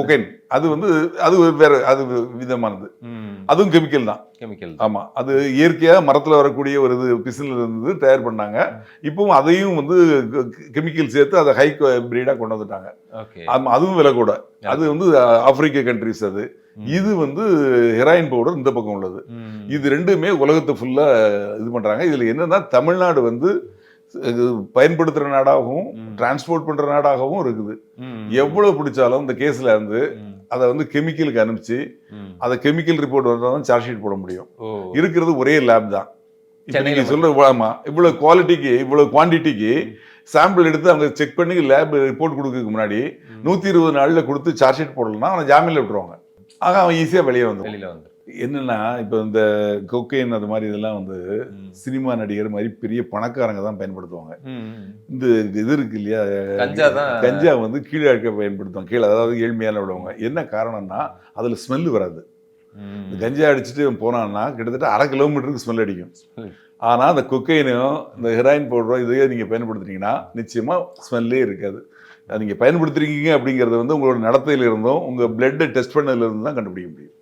Cocaine. அது வந்து அது வேற, அது விதமானது. அதுவும் கெமிக்கல் தான். கெமிக்கல். ஆமா. அது இயற்கையா மரத்துல வரக்கூடிய ஒரு இது பிசின்ல இருந்து தயார் பண்ணாங்க. இப்பவும் அதையும் வந்து கெமிக்கல் சேர்த்து அதை ஹை பிரீடா கொண்டு வந்துட்டாங்க. ஓகே. அதுவும் விலை கூட. அது வந்து ஆப்பிரிக்க கண்ட்ரிஸ் அது. இது வந்து ஹெராயின் பவுடர் இந்த பக்கம் உள்ளது. இது ரெண்டுமே உலகத்தை ஃபுல்லா இது பண்றாங்க. இதுல என்னன்னா தமிழ்நாடு வந்து பயன்படுத்துற நாடாகவும் டிரான்ஸ்போர்ட் பண்ற நாடாகவும் இருக்குது. எவ்வளவு பிடிச்சாலும் இந்த கேஸ்ல இருந்து அதை வந்து கெமிக்கலுக்கு அனுப்பிச்சு அதை கெமிக்கல் ரிப்போர்ட் வந்தால் சார்ஜ் ஷீட் போட முடியும். இருக்கிறது ஒரே லேப் தான். இப்போ நீங்க சொல்ற இவ்வளவு குவாலிட்டிக்கு இவ்வளவு குவான்டிட்டிக்கு சாம்பிள் எடுத்து அவங்க செக் பண்ணி லேப் ரிப்போர்ட் கொடுக்கறதுக்கு முன்னாடி 120 நாள்ல கொடுத்து சார்ஜ் ஷீட் போடலன்னா அவனை ஜாமீன்ல விட்டுருவாங்க. ஆக அவன் ஈஸியா வெளியே வந்து என்னன்னா இப்போ இந்த கொக்கைன் அது மாதிரி இதெல்லாம் வந்து சினிமா நடிகர் மாதிரி பெரிய பணக்காரங்க தான் பயன்படுத்துவாங்க. இந்த இது இருக்கு இல்லையா, கஞ்சா வந்து கீழே இருக்க பயன்படுத்துவாங்க. கீழே அதாவது ஏழ்மையான உள்ளவங்க. என்ன காரணம்னா அதுல ஸ்மெல் வராது. கஞ்சா அடிச்சுட்டு போனான்னா கிட்டத்தட்ட 1/2 கிலோமீட்டருக்கு ஸ்மெல் அடிக்கும். ஆனா அந்த கொக்கைனும் இந்த ஹெராயின் பவுடரோ இதையே நீங்க பயன்படுத்துறீங்கன்னா நிச்சயமா ஸ்மெல்லே இருக்காது. நீங்க பயன்படுத்துறீங்க அப்படிங்கறது வந்து உங்களோட நடத்தையில இருந்தும் உங்க பிளட் டெஸ்ட் பண்ணதுல இருந்து தான் கண்டுபிடிக்க முடியும்.